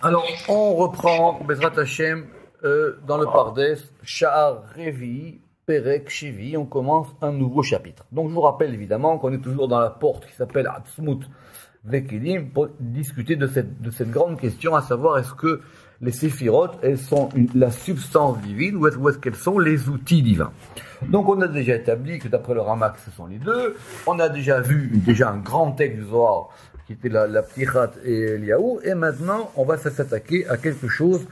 Alors, on reprend Bezrat Hashem dans le Pardes, Sha'ar Revi, Perek Shivi, on commence un nouveau chapitre. Donc, je vous rappelle évidemment qu'on est toujours dans la porte qui s'appelle Atzmut Vekelim pour discuter de cette grande question, à savoir est-ce que les séphirotes, elles sont la substance divine ou est-ce qu'elles sont les outils divins. Donc, on a déjà établi que d'après le Ramak, ce sont les deux. On a déjà vu un grand texte du Zohar qui était la Ptichat et Eliaou, et maintenant, on va s'attaquer à quelque chose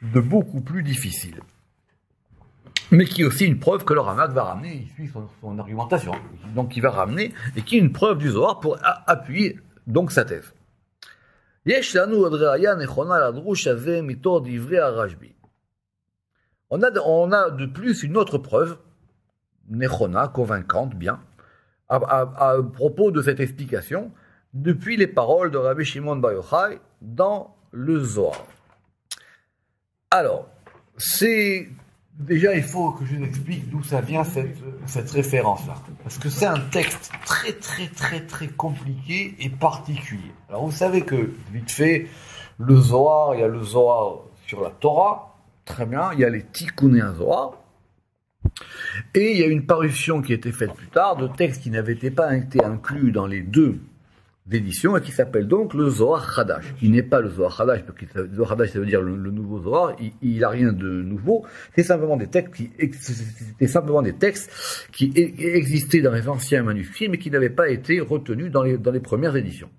de beaucoup plus difficile. Mais qui est aussi une preuve que le Ramak va ramener, il suit son argumentation, donc il va ramener, et qui est une preuve du Zohar pour appuyer donc sa thèse. On a de plus une autre preuve, nechona, convaincante, bien, à propos de cette explication, depuis les paroles de Rabbi Shimon Bar Yochai dans le Zohar. Alors, déjà, il faut que je vous explique d'où ça vient cette référence-là. Parce que c'est un texte très, très, très, très compliqué et particulier. Alors, vous savez que, vite fait, le Zohar, il y a le Zohar sur la Torah, très bien, il y a les Tikkuné Zohar, et il y a une parution qui a été faite plus tard de textes qui n'avaient pas été inclus dans les deux d'édition et qui s'appelle donc le Zohar Hadash, qui n'est pas le Zohar Hadash, parce que le Zohar Hadash ça veut dire le nouveau Zohar, il n'a rien de nouveau, c'est simplement des textes qui existaient dans les anciens manuscrits, mais qui n'avaient pas été retenus dans les premières éditions.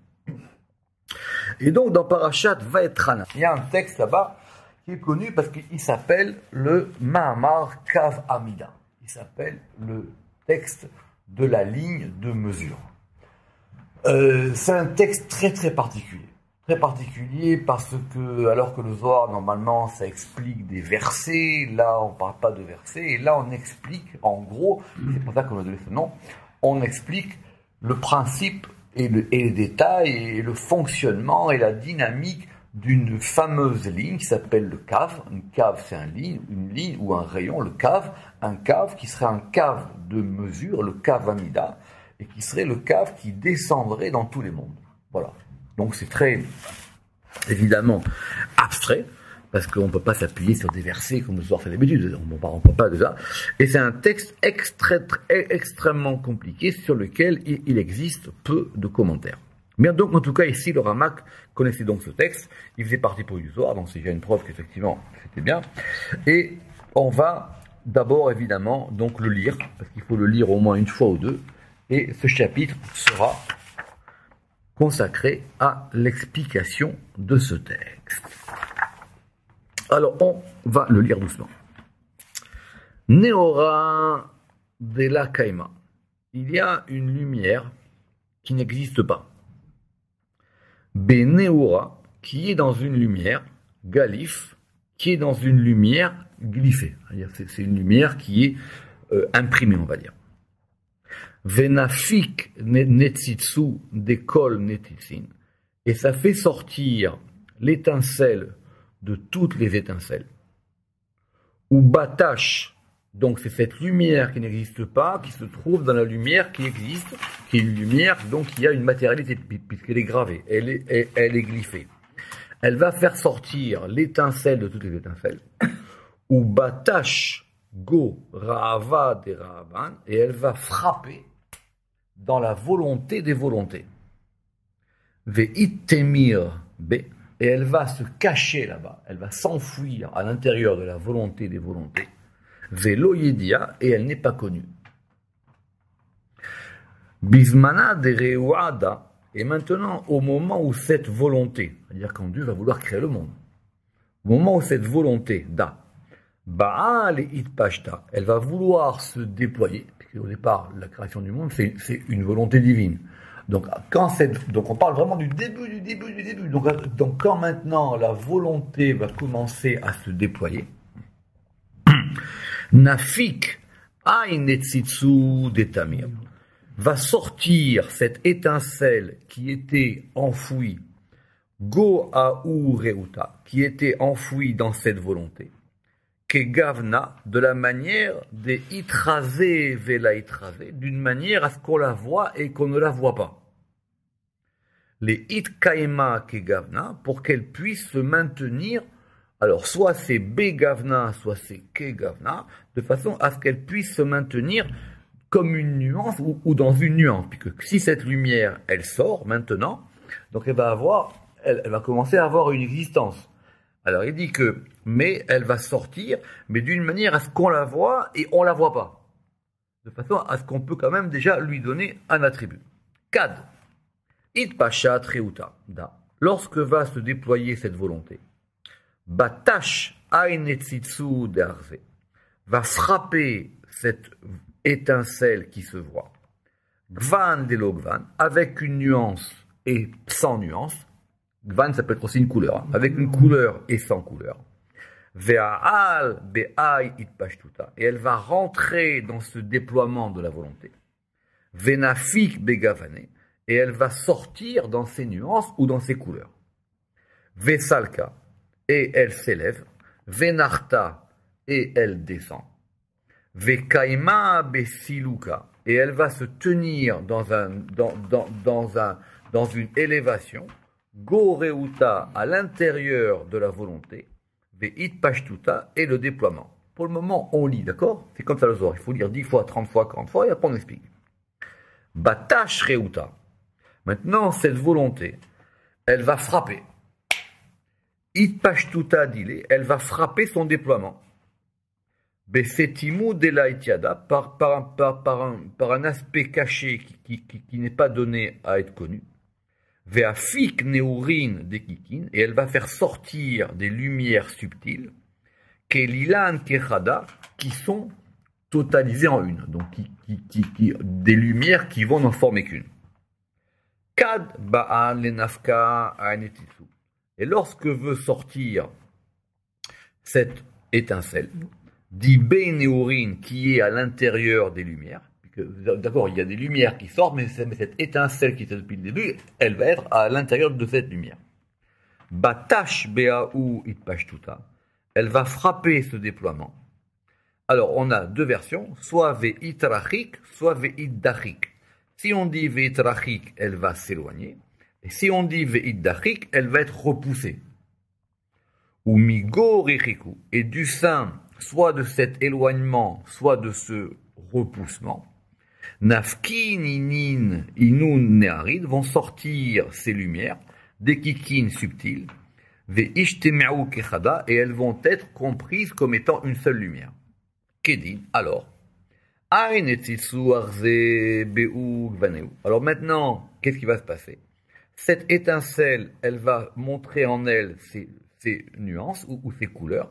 Et donc dans Parashat Vaetrana, il y a un texte là-bas qui est connu parce qu'il s'appelle le Mahamar Kav Amida, il s'appelle le texte de la ligne de mesure. C'est un texte très très particulier. Très particulier parce que, alors que le Zohar, normalement, ça explique des versets, là on ne parle pas de versets, et là on explique, en gros, c'est pour ça qu'on a donné ce nom, on explique le principe et les détails, et le fonctionnement et la dynamique d'une fameuse ligne qui s'appelle le cave. Une cave, c'est une ligne ou un rayon, le cave, un cave qui serait un cave de mesure, le cave Amida, et qui serait le cave qui descendrait dans tous les mondes. Voilà. Donc c'est très, évidemment, abstrait, parce qu'on ne peut pas s'appuyer sur des versets comme le Zohar fait d'habitude, on ne peut pas déjà. Et c'est un texte extrêmement compliqué sur lequel il existe peu de commentaires. Mais donc, en tout cas, ici, le Ramak connaissait donc ce texte, il faisait partie pour du Zohar, donc c'est déjà une preuve qu'effectivement, c'était bien. Et on va d'abord, évidemment, donc le lire, parce qu'il faut le lire au moins une fois ou deux, et ce chapitre sera consacré à l'explication de ce texte. Alors, on va le lire doucement. Neora de la Kaima. Il y a une lumière qui n'existe pas. Beneora, qui est dans une lumière, Galif, qui est dans une lumière glyphée. C'est une lumière qui est imprimée, on va dire. Venafik netzitsu dekol netitsin. Et ça fait sortir l'étincelle de toutes les étincelles. Ou batash, donc c'est cette lumière qui n'existe pas, qui se trouve dans la lumière qui existe, qui est une lumière donc qui a une matérialité, puisqu'elle est gravée, elle est glyphée. Elle va faire sortir l'étincelle de toutes les étincelles. Ou batash go rahava de rahavan, et elle va frapper dans la volonté des volontés. Ve'ittemir be, et elle va se cacher là-bas, elle va s'enfuir à l'intérieur de la volonté des volontés. Ve'lo yedia, et elle n'est pas connue. Bismana de reuada, et maintenant au moment où cette volonté, c'est-à-dire quand Dieu va vouloir créer le monde, au moment où cette volonté da, Baal et Itpashta, elle va vouloir se déployer. Au départ, la création du monde, c'est une volonté divine. Donc on parle vraiment du début. Donc quand maintenant la volonté va commencer à se déployer, Nafik Ainetzitsu Detamir va sortir cette étincelle qui était enfouie, Go Aou Reuta, qui était enfouie dans cette volonté. Kegavna, de la manière de itrasé vela itrasé, d'une manière à ce qu'on la voit et qu'on ne la voit pas. les Itkaima Kegavna, pour qu'elle puisse se maintenir. Alors, soit c'est Begavna, soit c'est Kegavna, de façon à ce qu'elle puisse se maintenir comme une nuance ou dans une nuance. Puisque si cette lumière, elle sort maintenant, donc elle va commencer à avoir une existence. Alors, il dit que, mais elle va sortir, mais d'une manière à ce qu'on la voit et on la voit pas. De façon à ce qu'on peut quand même déjà lui donner un attribut. Kad. It pashat reuta. Lorsque va se déployer cette volonté, batash ainetzitsu de'arze, va frapper cette étincelle qui se voit. Gvan delo gvan, avec une nuance et sans nuance. Gvan, ça peut être aussi une couleur, hein, avec une couleur et sans couleur. Ve'al be'ai itpashtuta, et elle va rentrer dans ce déploiement de la volonté. Venafik begavane, et elle va sortir dans ses nuances ou dans ses couleurs. Vesalka, et elle s'élève. Venarta, et elle descend. Vekaima besiluka, et elle va se tenir dans une élévation. Goreuta, à l'intérieur de la volonté. Ve'it pashtuta, et le déploiement. Pour le moment, on lit, d'accord? C'est comme ça le Zohar. Il faut lire 10 fois, 30 fois, 40 fois, et après on explique. Batash reuta. Maintenant, cette volonté, elle va frapper. It pashtuta dile, elle va frapper son déploiement. Besetimu delaitiada, par un aspect caché qui n'est pas donné à être connu. Veafik neurin des kikin, et elle va faire sortir des lumières subtiles, kelilan kechada, qui sont totalisées en une, donc des lumières qui vont n'en former qu'une. Kad ba'an lenafka anetisu. Et lorsque veut sortir cette étincelle, dit neurin, qui est à l'intérieur des lumières. D'accord, il y a des lumières qui sortent, mais cette étincelle qui était depuis le début, elle va être à l'intérieur de cette lumière. Batash be'ahu itpashtuta, elle va frapper ce déploiement. Alors, on a deux versions, soit ve'itrachik, soit ve'idachik. Si on dit ve'itrachik, elle va s'éloigner, et si on dit ve'idachik, elle va être repoussée. Ou migo richiku, et du sein, soit de cet éloignement, soit de ce repoussement, Nafkin, inin, inun, neharid vont sortir ces lumières, des kikin subtiles, ve'ishteme'u kechada, et elles vont être comprises comme étant une seule lumière. Kedin, alors, alors maintenant, qu'est-ce qui va se passer? Cette étincelle, elle va montrer en elle ses nuances ou ses couleurs,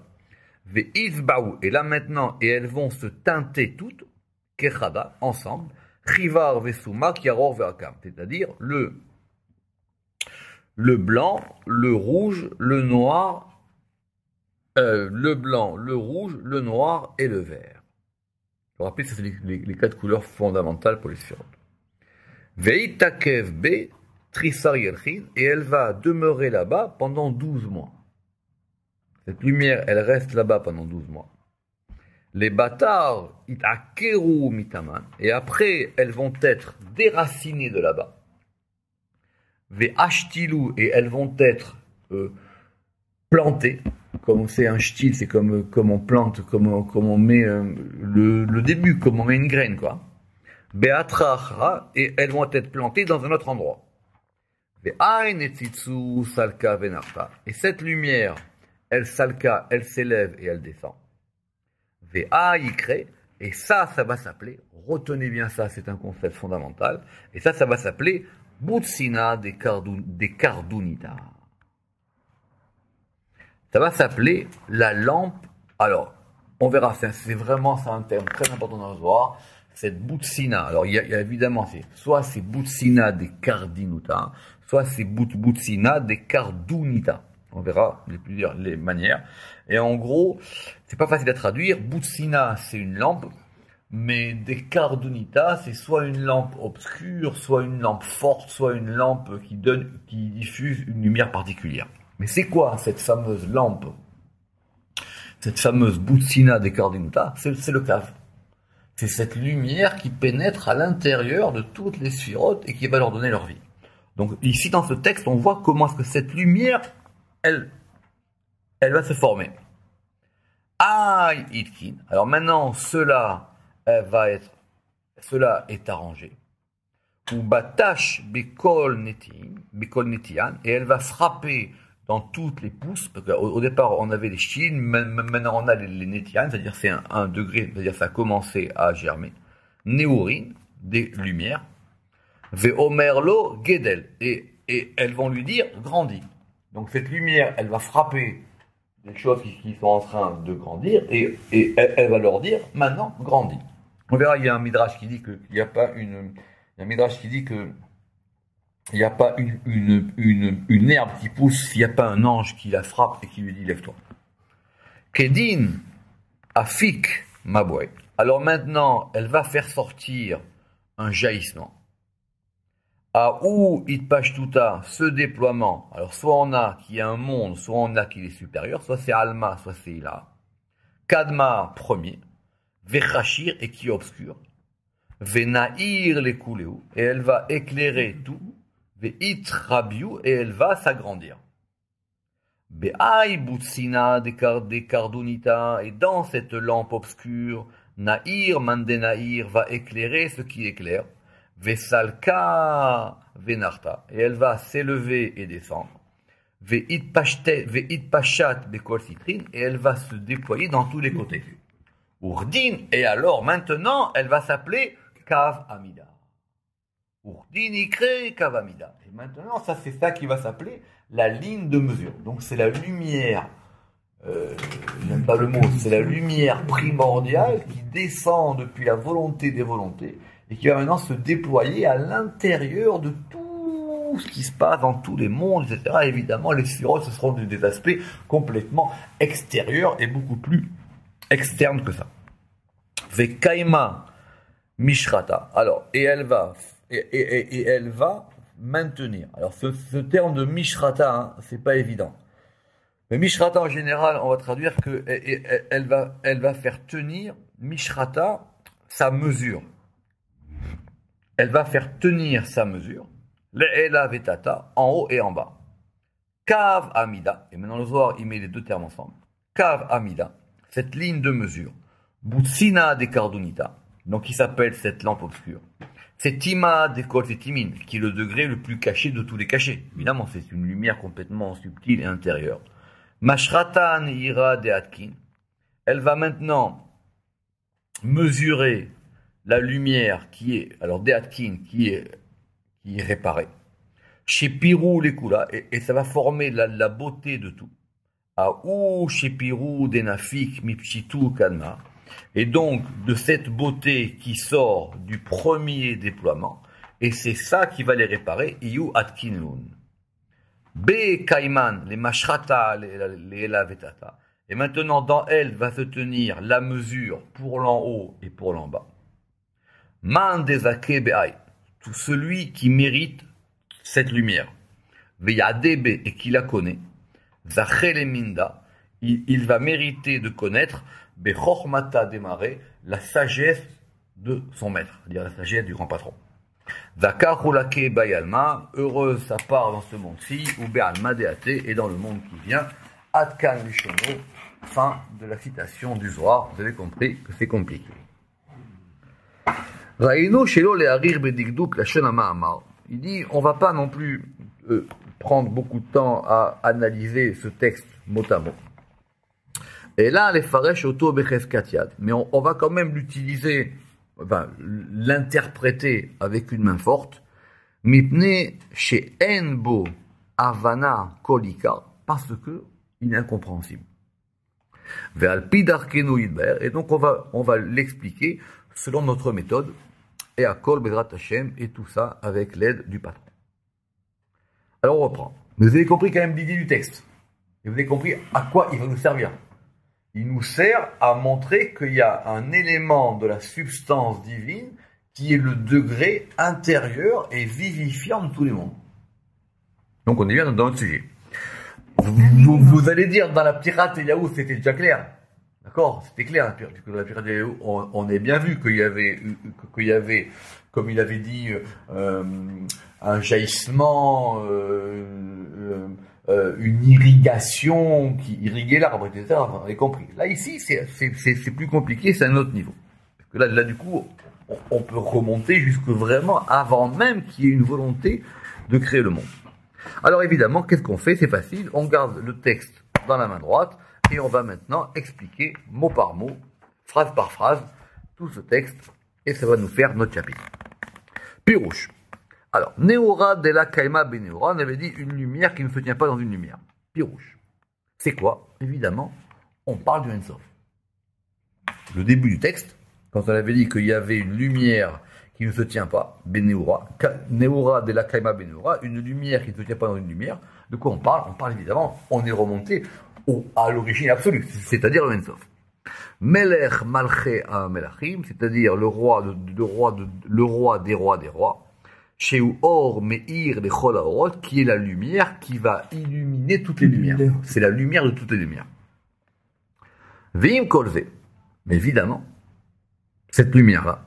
et là maintenant, et elles vont se teinter toutes, Kechada, ensemble, Chivar Vesuma, Kiaror Veakam, c'est-à-dire le blanc, le rouge, le noir, le blanc, le rouge, le noir et le vert. Je vous rappelle, c'est les quatre couleurs fondamentales pour les sphirotes. Veitakev B, Trisar Yelchin, et elle va demeurer là-bas pendant 12 mois. Cette lumière, elle reste là-bas pendant 12 mois. Les bâtards, itakeru mitaman, et après, elles vont être déracinées de là-bas. Ve'ashtilu, et elles vont être plantées. Comme c'est un shtil, c'est comme on plante, comme on met le début, comme on met une graine, quoi. Be'atrachra, et elles vont être plantées dans un autre endroit. Ve'ain etzitsu salka venarta, et cette lumière, elle salka, elle s'élève et elle descend. VA crée, et ça va s'appeler, retenez bien ça, c'est un concept fondamental, et ça va s'appeler Butsina des Kardunita. Ça va s'appeler la lampe. Alors, on verra, c'est vraiment un terme très important dans le Zohar, cette Butsina. Alors, il y a évidemment, soit c'est Butsina des Kardinuta, soit c'est Butsina des Kardunita. On verra les manières. Et en gros, c'est pas facile à traduire. Butsina, c'est une lampe, mais des Kardunita, c'est soit une lampe obscure, soit une lampe forte, soit une lampe qui diffuse une lumière particulière. Mais c'est quoi cette fameuse lampe? Cette fameuse Butsina des Kardunita, c'est le cave. C'est cette lumière qui pénètre à l'intérieur de toutes les sphirotes et qui va leur donner leur vie. Donc ici dans ce texte, on voit comment est-ce que cette lumière, elle va se former. Aïe itkin. Alors maintenant, cela est arrangé. Ou batash bekol netian, et elle va frapper dans toutes les pousses, parce qu'au départ on avait les chines, maintenant on a les netian, c'est-à-dire c'est un degré, c'est-à-dire ça a commencé à germer. Néourine, des lumières. Veomerlo gedel, et elles vont lui dire grandis. Donc cette lumière, elle va frapper des choses qui sont en train de grandir, et elle va leur dire maintenant grandis. On verra, il y a un midrash qui dit qu'il n'y a pas une herbe qui pousse s'il n'y a pas un ange qui la frappe et qui lui dit lève-toi. Kedin afik maboué. Alors maintenant, elle va faire sortir un jaillissement. À où itpashtuta, ce déploiement. Alors soit on a qui est un monde, soit on a qui est supérieur, soit c'est Alma, soit c'est Ila. Kadma, premier. Vechachir, et qui est obscur. Venaïr les kouléou, et elle va éclairer tout. Veit rabiou, et elle va s'agrandir. Be'aï butsina des cardunita, et dans cette lampe obscure, Naïr mandenaïr va éclairer ce qui éclaire. Vesalka venarta, et elle va s'élever et descendre. Veit pashat bekol citrin, et elle va se déployer dans tous les côtés. Urdin, et alors maintenant, elle va s'appeler Kav Amida. Urdin ikre Kav Amida. Et maintenant, ça c'est ça qui va s'appeler la ligne de mesure. Donc c'est la lumière, j'aime pas le mot, c'est la lumière primordiale qui descend depuis la volonté des volontés et qui va maintenant se déployer à l'intérieur de tout ce qui se passe dans tous les mondes, etc. Évidemment, les sphirotes, ce seront des aspects complètement extérieurs et beaucoup plus externes que ça. Vekaima mishrata. Alors, et elle va maintenir. Alors, ce terme de mishrata, hein, c'est pas évident. Mais mishrata, en général, on va traduire que elle va faire tenir mishrata sa mesure. Elle va faire tenir sa mesure. Le'ela vetata, en haut et en bas. Kav amida. Et maintenant, le Zohar, il met les deux termes ensemble. Kav amida. Cette ligne de mesure. Butsina de cardunita. Donc, qui s'appelle cette lampe obscure. C'est Tima de Kolzetimin, qui est le degré le plus caché de tous les cachets. Évidemment, c'est une lumière complètement subtile et intérieure. Mashratan ira de Atkin. Elle va maintenant mesurer la lumière qui est, alors de Atkin, qui est réparée. Chez Pirou les Kula, et ça va former la beauté de tout. Aou chez Pirou denafik mipchitu kalma. Et donc, de cette beauté qui sort du premier déploiement, et c'est ça qui va les réparer, Iyu Atkinun. B. Kaiman, les Mashrata, les Elavetata. Et maintenant, dans elle va se tenir la mesure pour l'en haut et pour l'en bas. Man Dezake Be'ai, tout celui qui mérite cette lumière. Veyadebe, et qui la connaît. Zachele Minda, il va mériter de connaître Bechormata démarrer la sagesse de son maître, c'est-à-dire la sagesse du grand patron. Zakarulake Bayalma, heureuse sa part dans ce monde-ci, ou Be'alma Deate, et dans le monde qui vient, Atkan Lishono, fin de la citation du Zohar. Vous avez compris que c'est compliqué. Raïno Shelo Leharir Bedigduk la Shonama Amar. Il dit, on va pas non plus prendre beaucoup de temps à analyser ce texte mot à mot. Et là, les faresh auto becheskatiad. Mais on va quand même l'utiliser, enfin, l'interpréter avec une main forte. Mipne chez enbo avana kolika, parce que il est incompréhensible. Ve'al pidarkenu yidber. Et donc on va l'expliquer selon notre méthode. Et à kol bedrat Hashem, et tout ça avec l'aide du patron. Alors on reprend. Mais vous avez compris quand même l'idée du texte. Et vous avez compris à quoi il va nous servir. Il nous sert à montrer qu'il y a un élément de la substance divine qui est le degré intérieur et vivifiant de tous les mondes. Donc on est bien dans notre sujet. Vous allez dire dans la Ptirat Eliyahu, c'était déjà clair. D'accord? C'était clair, la pyramide des Léo, on a bien vu qu'il y avait, comme il avait dit, un jaillissement, une irrigation qui irriguait l'arbre, etc. Enfin, on a compris. Là, ici, c'est plus compliqué, c'est un autre niveau. Parce que là, du coup, on peut remonter jusque vraiment avant même qu'il y ait une volonté de créer le monde. Alors évidemment, qu'est-ce qu'on fait? C'est facile, on garde le texte dans la main droite et on va maintenant expliquer mot par mot, phrase par phrase, tout ce texte et ça va nous faire notre chapitre. Pirouche. Alors, Neora de la Kaima Beneora, on avait dit une lumière qui ne se tient pas dans une lumière. Pirouche. C'est quoi? Évidemment, on parle du Ensof. Le début du texte, quand on avait dit qu'il y avait une lumière qui ne se tient pas, Beneora, Neora de la Kaima Beneora, une lumière qui ne se tient pas dans une lumière, de quoi on parle? On parle évidemment, on est remonté à l'origine absolue, c'est-à-dire le Ensof. Melech Malche Melachim, c'est-à-dire le roi des rois, Sheu Or Meir Lechol Haorot, qui est la lumière qui va illuminer toutes les lumières. C'est la lumière de toutes les lumières. Veim Kolze, mais évidemment, cette lumière-là,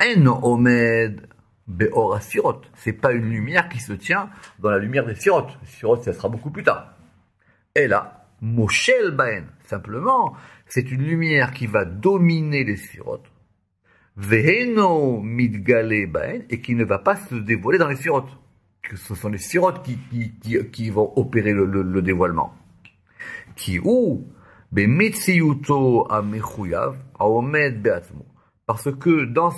En Omed Beor Sirot, c'est pas une lumière qui se tient dans la lumière des Sirot. Les Sirot, ça sera beaucoup plus tard. Et là, Moshel Baen, simplement, c'est une lumière qui va dominer les Sirot. Veheno Midgale Baen, et qui ne va pas se dévoiler dans les Sirot. Que ce sont les Sirot qui vont opérer le dévoilement. Qui ou Bemitziyuto Amechuyav, Aomed Beatzmo. Parce que dans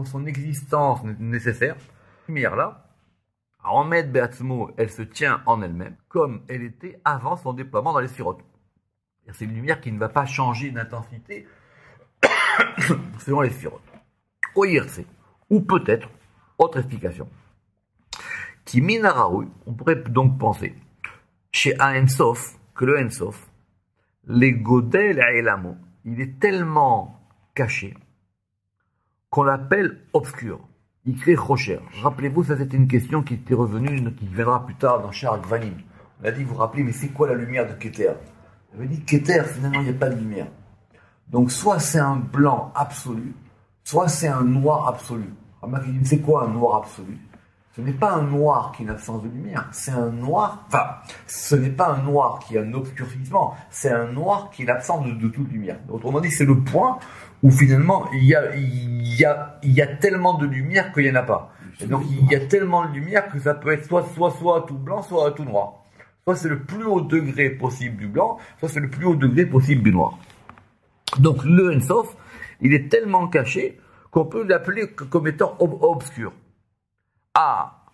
son existence nécessaire, cette lumière-là, Aomed Beatzmo, elle se tient en elle-même, comme elle était avant son déploiement dans les Sirot. C'est une lumière qui ne va pas changer d'intensité selon les Sirot. Ou peut-être, autre explication. Qui minaraoui, on pourrait donc penser, chez Ensof, que le Ensof, les godel et elamo, il est tellement caché qu'on l'appelle obscur. Il crée Rocher. Rappelez-vous, ça c'était une question qui était revenue, qui viendra plus tard dans Shar Gvanim. On a dit, vous vous rappelez, mais c'est quoi la lumière de Keter? On avait dit, Keter, finalement, il n'y a pas de lumière. Donc, soit c'est un blanc absolu, soit c'est un noir absolu. C'est quoi un noir absolu? Ce n'est pas un noir qui est une absence de lumière, c'est un noir, enfin, ce n'est pas un noir qui est un obscurcissement, c'est un noir qui est l'absence de toute lumière. Autrement dit, c'est le point où finalement, il y a tellement de lumière qu'il n'y en a pas. Et donc, il y a tellement de lumière que ça peut être soit tout blanc, soit tout noir. Soit c'est le plus haut degré possible du blanc, soit c'est le plus haut degré possible du noir. Donc, le Ensof, il est tellement caché qu'on peut l'appeler comme étant obscur. Ah,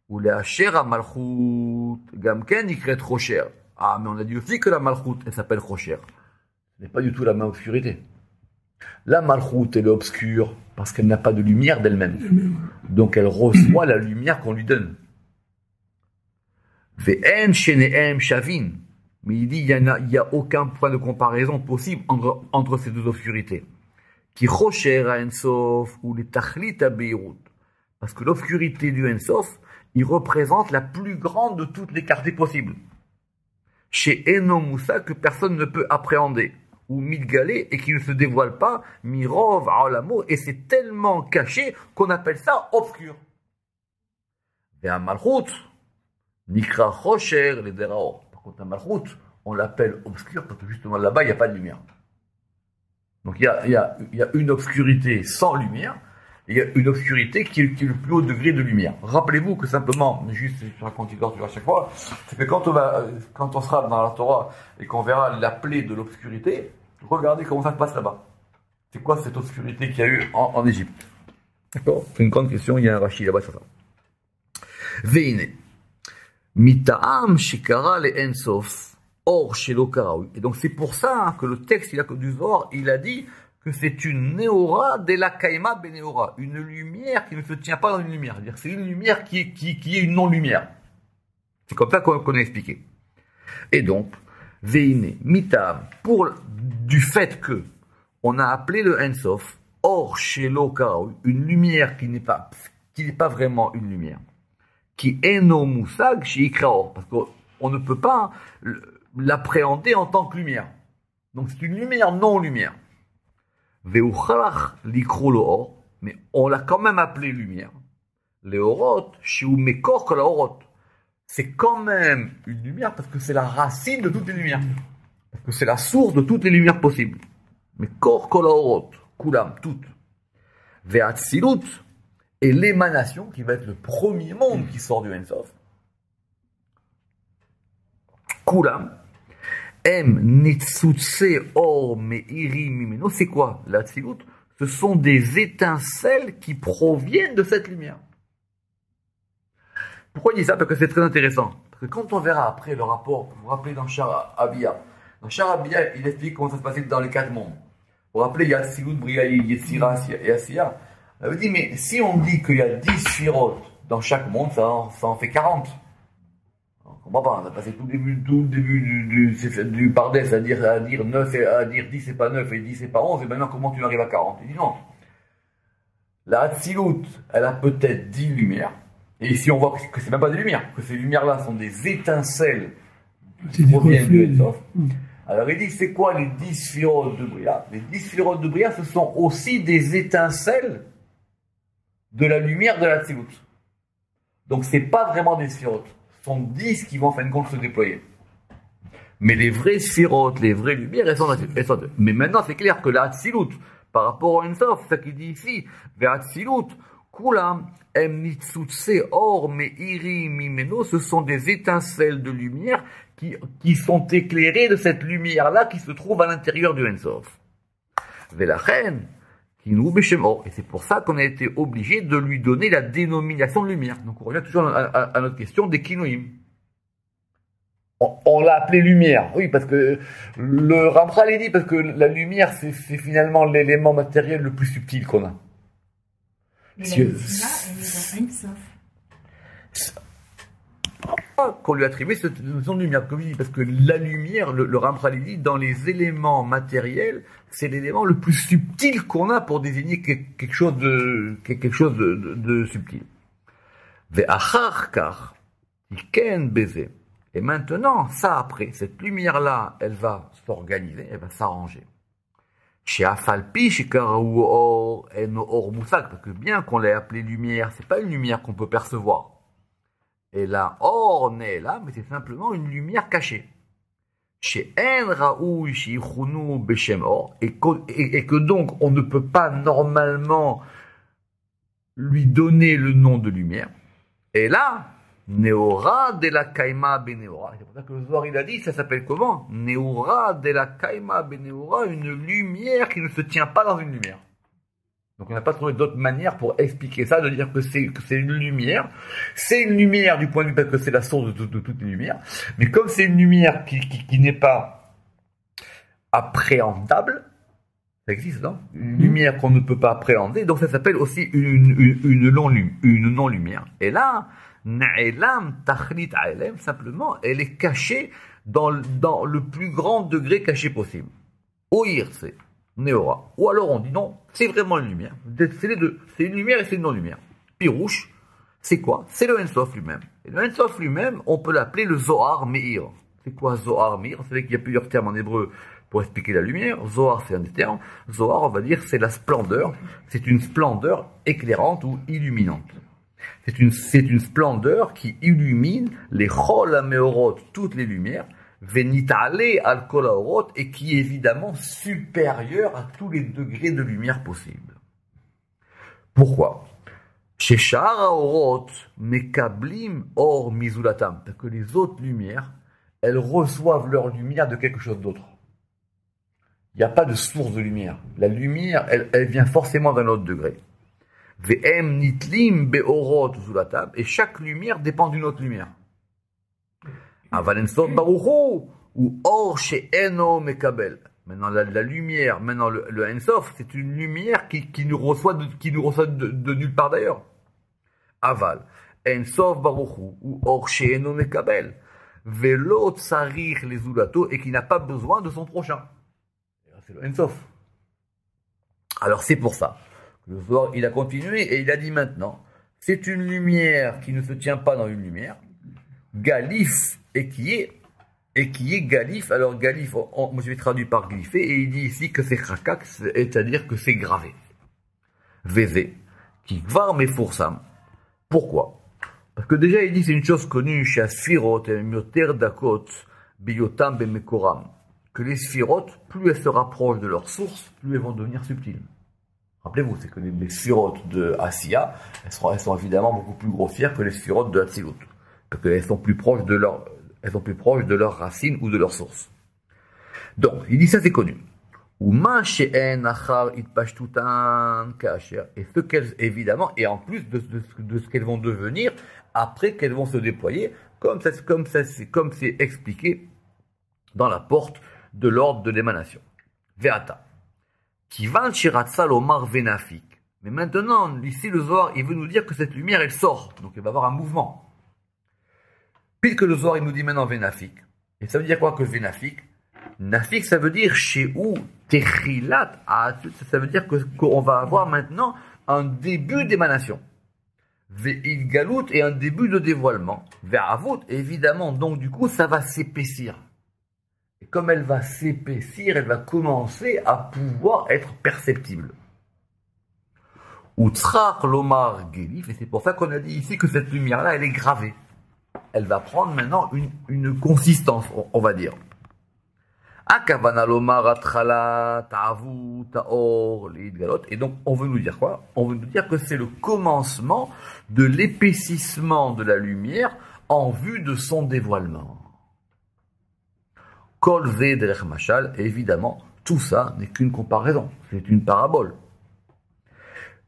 ou la Asher Malchut, Gamken, il crée Rocher. Ah, mais on a dit aussi que la Malchut, elle s'appelle Rocher. Ce n'est pas du tout la même obscurité. La Malchut, elle est obscure parce qu'elle n'a pas de lumière d'elle-même. Donc elle reçoit la lumière qu'on lui donne. Ve'en shenehem shavin. Mais il dit, il n'y a aucun point de comparaison possible entre ces deux obscurités. Qui Rocher à Ensof ou les Tachlit à Beirut. Parce que l'obscurité du Ensof, il représente la plus grande de toutes les quartiers possibles. Chez Eno Moussa, que personne ne peut appréhender. Ou Midgalé, et qui ne se dévoile pas, Mirov, Alamo, et c'est tellement caché qu'on appelle ça obscur. Et un Malchut, Nikra Rocher, les Deraor. Par contre, un Malchut, on l'appelle obscur parce que justement là-bas, il n'y a pas de lumière. Donc il y a une obscurité sans lumière, et il y a une obscurité qui est le plus haut degré de lumière. Rappelez-vous que simplement, juste je raconte une histoire à chaque fois, c'est que quand on sera dans la Torah et qu'on verra la plaie de l'obscurité, regardez comment ça se passe là-bas. C'est quoi cette obscurité qu'il y a eu en Égypte? D'accord? C'est une grande question, il y a un Rashi là-bas sur ça. Veine. Mita'am shikara le ensof. Or shelo karaoui. Et donc c'est pour ça que le texte du Zohar, il a dit que c'est une Neora de la Kaima Beneora, une lumière qui ne se tient pas dans une lumière. C'est-à-dire c'est une lumière qui est une non-lumière. C'est comme ça qu'on a expliqué. Et donc, Veine, Mitam, du fait que on a appelé le Ensof, Or Shelo Karaoui, une lumière qui n'est pas vraiment une lumière, qui est no Musag chez Ikraor, parce qu'on ne peut pas l'appréhender en tant que lumière. Donc c'est une lumière non-lumière. Ve'uchalach likro l'or, mais on l'a quand même appelé lumière. L'orot, shiu mekor kol haorot. C'est quand même une lumière parce que c'est la racine de toutes les lumières. Parce que c'est la source de toutes les lumières possibles. Mais kor kol haorot, kulam, toutes. Ve'atzilut, et l'émanation qui va être le premier monde qui sort du Ensof. Kulam. Em nitsutse or meiri mimeno, c'est quoi l'atzilut? Ce sont des étincelles qui proviennent de cette lumière. Pourquoi il dit ça? Parce que c'est très intéressant. Parce que quand on verra après le rapport, vous vous rappelez dans Shara Abia, il explique comment ça se passait dans les 4 mondes. Vous vous rappelez, il y a Atzilut, Bria, Yetzira et Asiya. Ça veut dire, mais si on dit qu'il y a 10 sphirotes dans chaque monde, ça en fait 40. On comprend pas, on a passé tout le début du Pardes à dire 9 et à dire 10 c'est pas 9 et 10 c'est pas 11, et maintenant comment tu arrives à 40? Il dit non. La Hatzilut, elle a peut-être 10 lumières, et ici on voit que c'est même pas des lumières, que ces lumières-là sont des étincelles qui proviennent du Ensof. Alors il dit c'est quoi les 10 sphirotes de Bria? Les 10 sphirotes de Bria, ce sont aussi des étincelles de la lumière de la Hatzilut. Donc c'est pas vraiment des sphirotes. Sont 10 qui vont en fin de compte se déployer. Mais les vraies sphirotes, les vraies lumières, elles sont. Mais maintenant, c'est clair que la Hatzilut, par rapport à Ensof, c'est ça qu'il dit ici, vers Hatzilut, Kulam, Em Nitsutse, Or, Meiri, Mimeno, ce sont des étincelles de lumière qui sont éclairées de cette lumière-là qui se trouve à l'intérieur du Ensof. Velachen, et c'est pour ça qu'on a été obligé de lui donner la dénomination de lumière. Donc on revient toujours à notre question des kinoïm. On l'a appelé lumière, oui, parce que le Ramchal est dit, parce que la lumière, c'est finalement l'élément matériel le plus subtil qu'on a. Mais la lumière, elle est dans Qu'on lui attribue cette notion de lumière, comme il dit, parce que la lumière, le Ramchal dit, dans les éléments matériels, c'est l'élément le plus subtil qu'on a pour désigner quelque chose de subtil. Ve'acharkar, iken beze. Et maintenant, ça après, cette lumière-là, elle va s'organiser, elle va s'arranger. Chez Afalpi, chez Karaou Or, et no Or Moussak, parce que bien qu'on l'ait appelée lumière, c'est pas une lumière qu'on peut percevoir. Et là, or n'est là, mais c'est simplement une lumière cachée. Chez En Raoui, chez Ichounou, Beshem Or, et que donc on ne peut pas normalement lui donner le nom de lumière. Et là, Neora de la Kaima Beneora. C'est pour ça que le Zohar il a dit, ça s'appelle comment? Neora de la Kaima Beneora, une lumière qui ne se tient pas dans une lumière. Donc on n'a pas trouvé d'autre manière pour expliquer ça, de dire que c'est une lumière. C'est une lumière du point de vue parce que c'est la source de toutes les lumières. Mais comme c'est une lumière qui n'est pas appréhendable, ça existe, non? Une lumière qu'on ne peut pas appréhender, donc ça s'appelle aussi une non-lumière. Et là, Na'elam Tachlit Aelem, simplement, elle est cachée dans le plus grand degré caché possible. Oir, c'est Néora. Ou alors on dit non, c'est vraiment une lumière. C'est les deux. C'est une lumière et c'est une non-lumière. Pirouche, c'est quoi? C'est le Ensof lui-même. Et le Ensof lui-même, on peut l'appeler le Zohar Meir. C'est quoi Zohar Meir? Vous savez qu'il y a plusieurs termes en hébreu pour expliquer la lumière. Zohar, c'est un des termes. Zohar, on va dire, c'est la splendeur. C'est une splendeur éclairante ou illuminante. C'est une splendeur qui illumine les Chol HaMeorot, toutes les lumières, Venitale al Kol HaOrot, et qui est évidemment supérieure à tous les degrés de lumière possibles. Pourquoi? Chez Sha'ar HaOrot, Mekablim Or Mizulatam, parce que les autres lumières, elles reçoivent leur lumière de quelque chose d'autre. Il n'y a pas de source de lumière. La lumière, elle vient forcément d'un autre degré. Ve'em nitlim be'orot zulatam, et chaque lumière dépend d'une autre lumière. Aval ensof baruchu ou or she'eno mekabel. Maintenant la lumière, maintenant le ensof, c'est une lumière qui nous reçoit de nulle part d'ailleurs. Aval ensof baruchu ou or she'eno mekabel. Ve'lo tsarich les zulato, et qui n'a pas besoin de son prochain. C'est le ensof. Alors c'est pour ça. Le Zohar, il a continué et il a dit maintenant, c'est une lumière qui ne se tient pas dans une lumière, galif, et qui est et qui est galif. Alors galif, moi je vais traduire par glyphé, et il dit ici que c'est chakak, c'est-à-dire que c'est gravé. Vézé, qui var mefursam. Pourquoi? Parce que déjà il dit c'est une chose connue chez Asphirot et Myoter Dakot, Biyotam Bemekoram, que les Sphirot, plus elles se rapprochent de leur source, plus elles vont devenir subtiles. Rappelez-vous, c'est que les Sphirot de Asiya, elles sont évidemment beaucoup plus grossières que les Sphirot de Hatzilut, parce qu'elles sont plus proches de leur racine ou de leur source. Donc, il dit ça c'est connu. Et ce qu'elles, évidemment, et en plus de ce qu'elles vont devenir après qu'elles vont se déployer, comme c'est expliqué dans la porte de l'ordre de l'émanation. Veata. Kivan shiratsa lomar venafik. Mais maintenant, ici le Zohar, il veut nous dire que cette lumière, elle sort. Donc, elle va avoir un mouvement. Puisque le Zohar, il nous dit maintenant venafik. Et ça veut dire quoi que venafik? Nafik, ça veut dire chez où techilat. Ça veut dire qu'on va avoir maintenant un début d'émanation. Ve'il galout et un début de dévoilement. Ve'avut, évidemment, donc du coup, ça va s'épaissir. Et comme elle va s'épaissir, elle va commencer à pouvoir être perceptible. Utsrach lomar gelif, et c'est pour ça qu'on a dit ici que cette lumière-là, elle est gravée. Elle va prendre maintenant une consistance, on va dire. Et donc, on veut nous dire quoi? On veut nous dire que c'est le commencement de l'épaississement de la lumière en vue de son dévoilement. Kol ve derech mashal, et évidemment, tout ça n'est qu'une comparaison, c'est une parabole.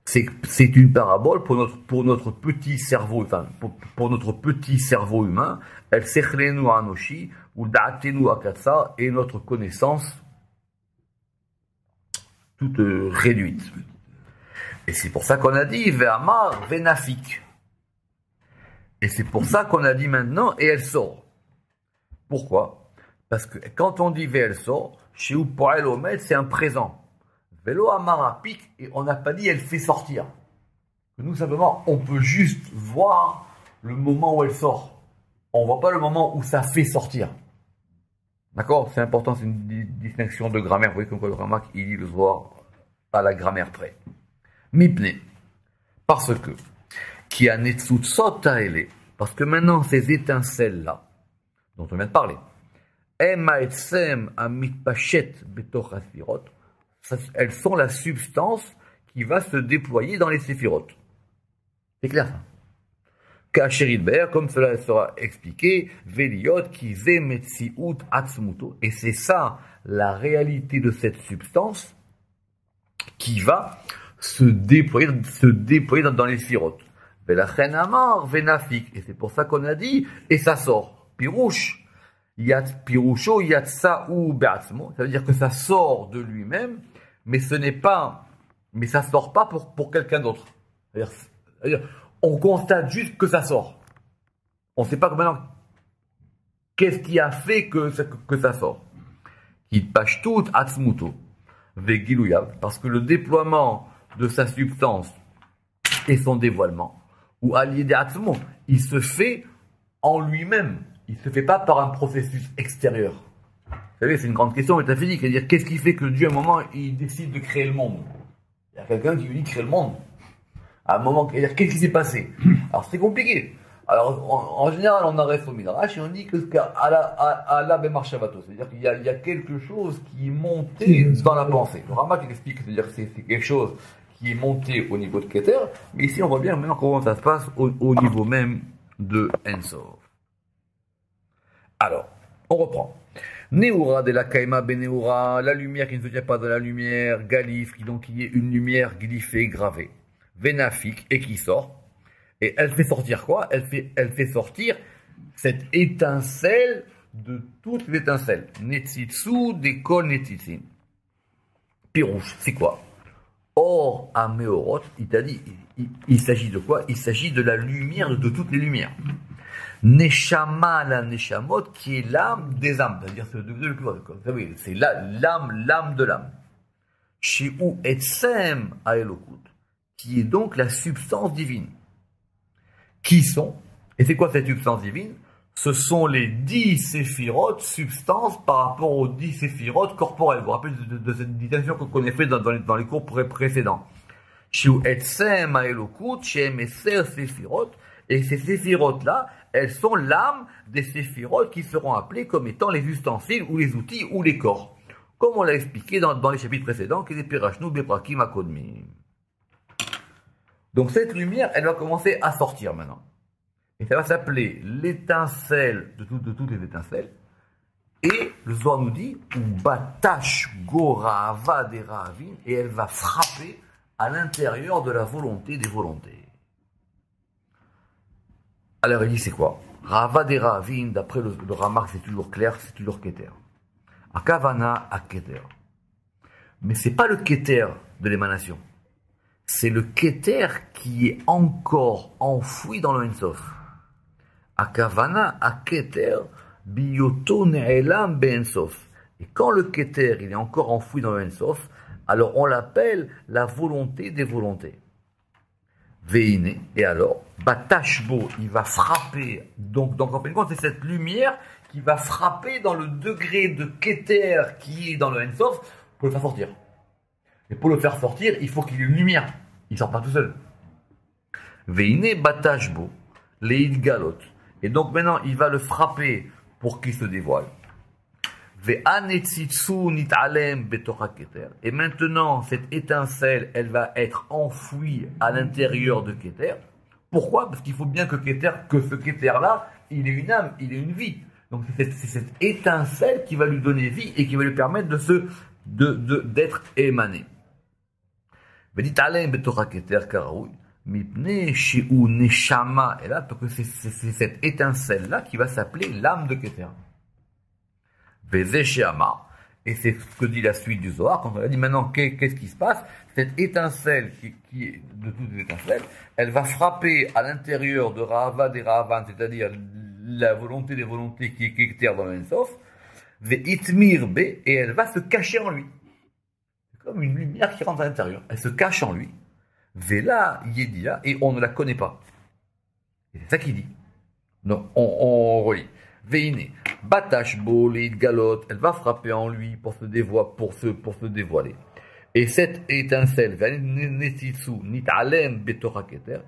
C'est une parabole pour notre petit cerveau, enfin, pour notre petit cerveau humain, el sechlenu anoshi, ou da'atenu akatsa, et notre connaissance toute réduite. Et c'est pour ça qu'on a dit ve'amar venafik. Et c'est pour ça qu'on a dit maintenant et elle sort. Pourquoi? Parce que quand on dit ve elle sort, chez Upoel Omed, c'est un présent. Velo amarapik, et on n'a pas dit elle fait sortir. Nous simplement, on peut juste voir le moment où elle sort. On ne voit pas le moment où ça fait sortir. D'accord? C'est important, c'est une distinction de grammaire. Vous voyez comme quoi le grammaire, il dit le voir à la grammaire près. Mipne. Parce que, qui a netsut sota ele, parce que maintenant ces étincelles-là, dont on vient de parler, emaetsem amitpachet betoch asfirot, elles sont la substance qui va se déployer dans les séphirotes. C'est clair ça? Kacheridber, comme cela sera expliqué, Veliot qui zemetsiout atzmuto. Et c'est ça la réalité de cette substance qui va se déployer dans les séphirotes. Velachen amar venafik. Et c'est pour ça qu'on a dit, et ça sort. Pirouche. Pirusho yatsa ou be'atzmo. Ça veut dire que ça sort de lui-même, mais ce n'est pas, mais ça sort pas pour quelqu'un d'autre. C'est-à-dire, on constate juste que ça sort. On ne sait pas maintenant qu'est-ce qui a fait que ça sort. Il pâche tout atzmuto vegiluyav, parce que le déploiement de sa substance et son dévoilement, ou allié d'atzmo, il se fait en lui-même. Il ne se fait pas par un processus extérieur. Vous savez, c'est une grande question métaphysique. C'est-à-dire, qu'est-ce qui fait que Dieu, à un moment, il décide de créer le monde? Il y a quelqu'un qui lui dit créer le monde. À un moment, qu'est-ce qui s'est passé? Alors, c'est compliqué. Alors, en général, on arrête au Midrash et on dit que Allah Bemarshavato. C'est-à-dire qu'il y a quelque chose qui est monté dans la pensée. Le Ramak, il explique, c'est-à-dire que c'est quelque chose qui est monté au niveau de Keter. Mais ici, on voit bien maintenant comment ça se passe au niveau même de Ensof. Alors, on reprend. Neura de la Kaima Beneura, la lumière qui ne se tient pas dans la lumière, Galif, qui est une lumière glyphée, gravée, Vénafik, et qui sort. Et elle fait sortir quoi? Elle fait sortir cette étincelle de toutes les étincelles. Netzitsu de kol netzitzin. Pirouche, c'est quoi? Or, à Meorot, il s'agit de quoi? Il s'agit de la lumière de toutes les lumières. Neshama la Neshamot, qui est l'âme des âmes, c'est-à-dire c'est le degré le plus haut. Vous savez, c'est l'âme de l'âme. Chez où Etsem à Elokut, qui est donc la substance divine. Qui sont, et c'est quoi cette substance divine? ce sont les 10 séphirotes substances par rapport aux 10 séphirotes corporelles. Vous vous rappelez de cette distinction qu'on a fait dans les cours précédents. Et ces séphirotes-là, elles sont l'âme des séphirotes qui seront appelées comme étant les ustensiles ou les outils ou les corps. Comme on l'a expliqué dans les chapitres précédents, qui est Pirachnou, Beprakim, Akodmi. Donc cette lumière, elle va commencer à sortir maintenant. Et ça va s'appeler l'étincelle de toutes les étincelles. Et le Zohar nous dit, Batash Gorava des Ravin, et elle va frapper à l'intérieur de la volonté des volontés. Alors il dit c'est quoi? Rava des Ravin, d'après le Ramak, c'est toujours clair, c'est toujours Keter. Akavana à Keter. Mais c'est pas le Keter de l'émanation. C'est le Keter qui est encore enfoui dans le Ensof. Akavana à Keter, biyoto ne'elam be'ensof. Et quand le Keter il est encore enfoui dans le Ensof, alors on l'appelle la volonté des volontés. Veine, et alors, Batashbo, il va frapper. Donc en fin de compte, c'est cette lumière qui va frapper dans le degré de Keter qui est dans le Ensof pour le faire sortir. Et pour le faire sortir, il faut qu'il y ait une lumière. Il ne sort pas tout seul. Veine Batashbo, Leid Galot. Et donc maintenant, il va le frapper pour qu'il se dévoile. Et maintenant, cette étincelle, elle va être enfouie à l'intérieur de Keter. Pourquoi? Parce qu'il faut bien que ce Keter-là, il ait une âme, il ait une vie. Donc c'est cette étincelle qui va lui donner vie et qui va lui permettre d'être émané. Et là, parce que c'est cette étincelle-là qui va s'appeler l'âme de Keter. Et c'est ce que dit la suite du Zohar, quand on a dit maintenant qu'est-ce qui se passe. Cette étincelle qui est de toutes les étincelles, elle va frapper à l'intérieur de Rahava des Rahavan, c'est-à-dire la volonté des volontés qui est Keter dans le Ensof, et elle va se cacher en lui. C'est comme une lumière qui rentre à l'intérieur. Elle se cache en lui. Vela Yedia, et on ne la connaît pas. Et c'est ça qu'il dit. Non, on relit. Veine, Batashbo, Leid Galot, elle va frapper en lui pour se dévoiler. Et cette étincelle,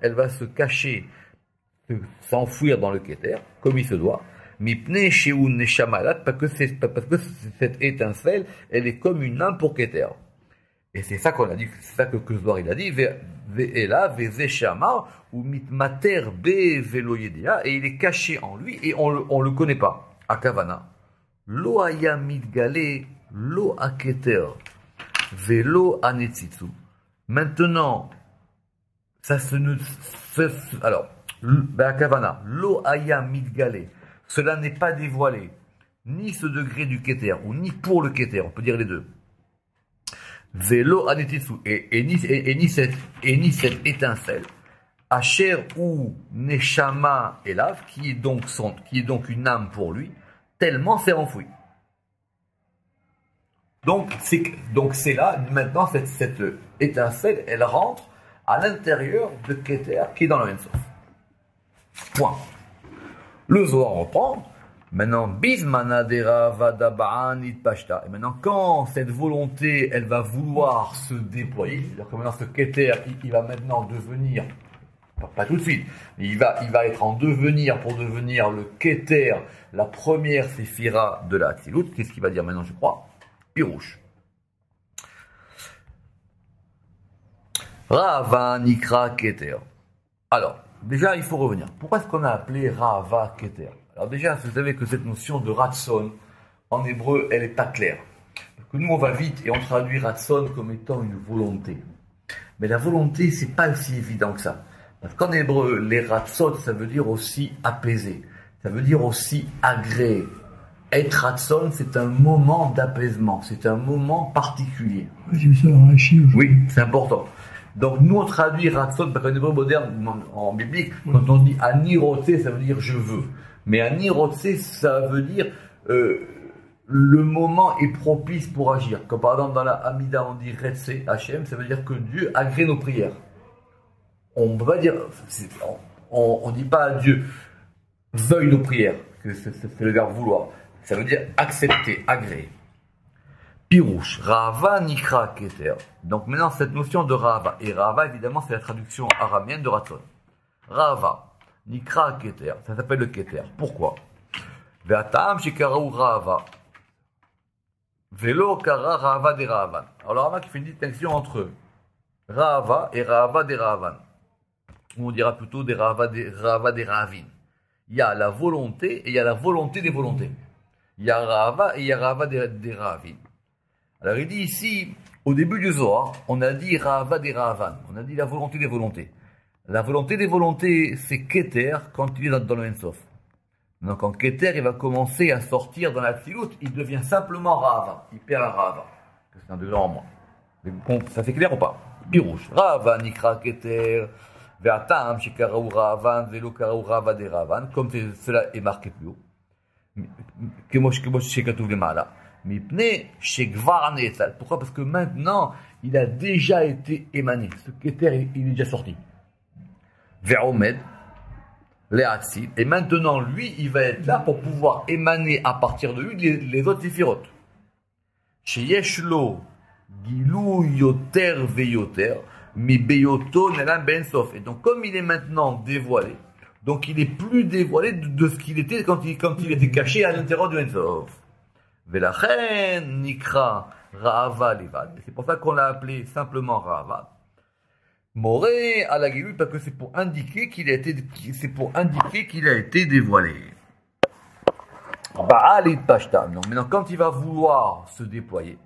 elle va se cacher, s'enfouir dans le Keter, comme il se doit. Parce que cette étincelle, elle est comme une âme pour Keter. Et c'est ça qu'on a dit, c'est ça que Zohar il a dit, ou mitmater be velo yedea, et il est caché en lui et on le connaît pas. Akavana, lo aya mitgale, lo aketer, velo anetzitsu. Maintenant, alors, Akavana, lo aya mitgale, cela n'est pas dévoilé, ni ce degré du Keter, ou ni pour le Keter, on peut dire les deux. Vélo anetitsu, et ni cette étincelle, Asher ou Neshama Elav, qui est donc une âme pour lui, tellement c'est enfoui. Donc c'est là, maintenant, cette étincelle, elle rentre à l'intérieur de Keter, qui est dans le Ensof. Point. Le Zohar reprend. Maintenant, Bismanadera Vadaba'anit Pashta. Et maintenant, quand cette volonté, elle va vouloir se déployer, c'est-à-dire que maintenant ce Keter, il va maintenant devenir, pas tout de suite, mais il va être en devenir pour devenir le Keter, la première séphira de la Hatzilut. Qu'est-ce qu'il va dire maintenant, je crois? Pirouche. Rava Nikra Keter. Alors, déjà, il faut revenir. Pourquoi est-ce qu'on a appelé Rava Keter? Alors déjà, vous savez que cette notion de Ratson, en hébreu, elle n'est pas claire. Parce que nous, on va vite et on traduit Ratson comme étant une volonté. Mais la volonté, c'est pas aussi évident que ça. Parce qu'en hébreu, les Ratson, ça veut dire aussi apaiser. Ça veut dire aussi agréer. Être Ratson, c'est un moment d'apaisement. C'est un moment particulier. J'ai vu ça dans Rashi aujourd'hui. Oui, c'est important. Donc nous, on traduit Ratson, parce qu'en hébreu moderne, en biblique, quand on dit Anirotse, ça veut dire je veux. Mais Anirotse, ça veut dire le moment est propice pour agir. Comme par exemple dans la Hamida, on dit Retse Hachem, ça veut dire que Dieu agrée nos prières. On ne peut pas dire, on ne dit pas à Dieu veuille nos prières. que c'est le verbe vouloir. Ça veut dire accepter, agréer. Pirouche, Rahava Nikra Keter. Donc maintenant, cette notion de Rahava, et Rahava, évidemment, c'est la traduction araméenne de Ratzon. Rahava, Nikra Keter, ça s'appelle le Keter. Pourquoi? Ve'atam shekaraou Rahava. Velo kara Rahava de Rahavan. Alors, le Rama qui fait une distinction entre Rahava et Rahava de Rahavan. Ou on dira plutôt des Rahava des Rahavin. Il y a la volonté et il y a la volonté des volontés. Il y a Rahava et il y a Rahava des Rahavin. Alors il dit ici, au début du Zohar, on a dit Rahava des Rahavan. On a dit la volonté des volontés. La volonté des volontés, c'est Keter quand il est dans le Ensof. Donc quand Keter, il va commencer à sortir dans la Tzilut, il devient simplement Rahava. Il perd la Rahava. C'est un degré en moins. Mais bon, ça c'est clair ou pas? Pirouche. Rahava Nikra Keter. Ve'atam shekaraou Rahavan velo karaou Rahava de Rahavan. Comme cela est marqué plus haut. Pourquoi? Parce que maintenant, il a déjà été émané. Ce Keter, il est déjà sorti. Ve'omed, Le'atsil. Et maintenant, lui, il va être là pour pouvoir émaner à partir de lui les autres séphirotes. Sheyeshlo, Gilou, Yoter, Veyoter, Mi Beyoto, Nelam Ben Sof. Et donc, comme il est maintenant dévoilé, donc il est plus dévoilé de ce qu'il était quand il était caché à l'intérieur du Ensof. Velachen Nikra Rahava Levad. C'est pour ça qu'on l'a appelé simplement Rahava. Moré à la Gilou, parce que c'est pour indiquer qu'il a été dévoilé. Ba'alit Pashtam. Donc maintenant, quand il va vouloir se déployer,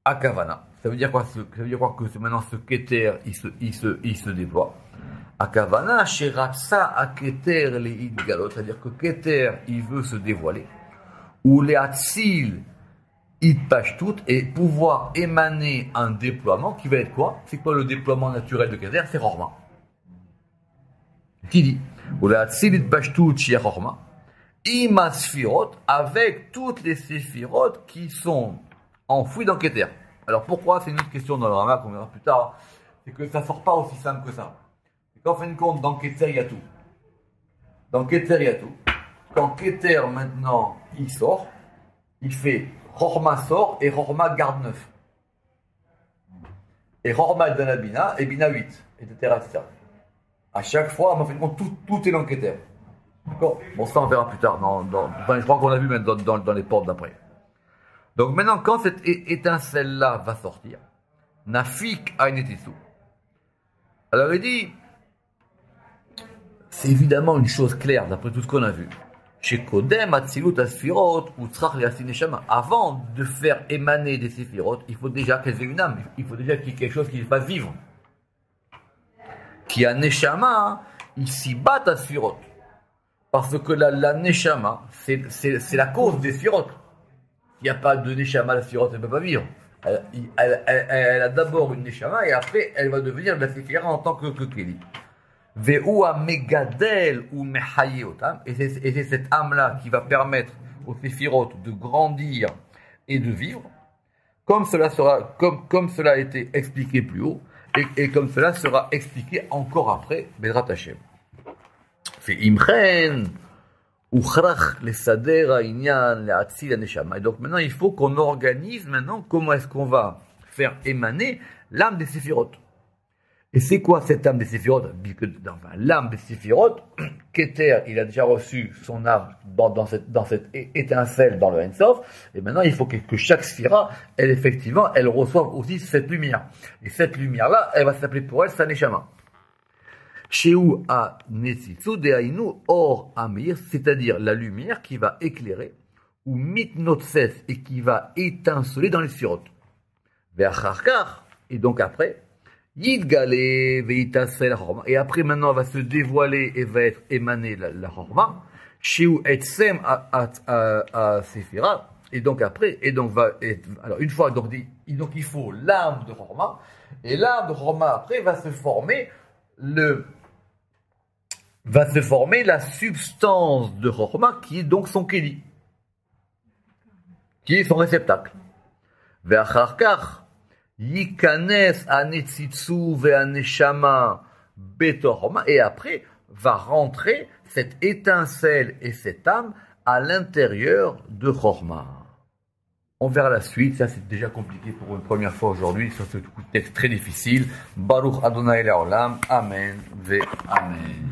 à Kavana, ça veut dire quoi? Ça veut dire quoi que maintenant ce Keter, il se déploie. À Kavana, Sheratsa à Keter les Idgalot, c'est-à-dire que Keter, il veut se dévoiler. Ou les Atsil, Idpashtout, et pouvoir émaner un déploiement qui va être quoi? C'est quoi le déploiement naturel de Keter? C'est Rorma. Qui dit? Ou les Atsil, Idpashtout, Shia Rorma. Ima Sphirot, avec toutes les Séphirot qui sont enfouies dans Keter. Alors pourquoi? C'est une autre question dans le Rama qu'on verra plus tard. C'est que ça ne sort pas aussi simple que ça. Quand on fait une compte, dans Keter, il y a tout. Dans Keter, il y a tout. Quand Keter, maintenant, il sort, il fait Rorma sort et Rorma garde 9. Et Rorma donne à Bina et Bina 8, etc., etc. À chaque fois, on fait une compte, tout est dans Keter. D'accord? Bon, ça, on verra plus tard. Enfin, je crois qu'on a vu même dans les portes d'après. Donc maintenant, quand cette étincelle-là va sortir, Nafik Ainetisu. Alors il dit, c'est évidemment une chose claire d'après tout ce qu'on a vu. Chez Kodem, Atzilut, Asfirot, ou Tzrach, Leasin, Neshama. Avant de faire émaner des Séphirot, il faut déjà qu'elles aient une âme. Il faut déjà qu'il y ait quelque chose qui les fasse vivre. Qui a Neshama, il s'y bat à Sfirot. Parce que la Neshama, c'est la cause des Séphirot. Il n'y a pas de Neshama, la Séphirot, elle ne peut pas vivre. Elle a d'abord une Neshama et après elle va devenir de la Séphira en tant que Kéli. Ve'ua megadel ou mehayeotam. Et c'est cette âme-là qui va permettre aux Séphirot de grandir et de vivre, comme cela a été expliqué plus haut, et comme cela sera expliqué encore après, Bezrat Hashem. C'est Imchen. Et donc maintenant, il faut qu'on organise maintenant comment est-ce qu'on va faire émaner l'âme des Séphirot. Et c'est quoi cette âme des Séphirot? L'âme des Séphirot, Keter, il a déjà reçu son âme dans cette étincelle dans le Ensof, et maintenant il faut que chaque Séphira, elle reçoive aussi cette lumière. Et cette lumière-là, elle va s'appeler pour elle Saneshama. Sheu a Netzitsu Dehainu Or Amir, c'est-à-dire la lumière qui va éclairer, ou Mitnotses, et qui va étinceler dans les Séphirot. Ve'acharkar, et donc après, Yidgale Veitasel Horma, et après maintenant elle va se dévoiler et va être émanée la Horma, Sheu Etsem a Séphira, et donc après, alors une fois, donc il faut l'âme de Horma, et l'âme de Horma après va se former la substance de Chorma qui est donc son Kéli, qui est son réceptacle. Ve'acharkar yikanes anetzitsu ve'aneshama betorma, et après va rentrer cette étincelle et cette âme à l'intérieur de Chorma. On verra la suite, ça c'est déjà compliqué pour une première fois aujourd'hui, ça c'est un texte très difficile. Baruch Adonai Le'olam, Amen ve Amen.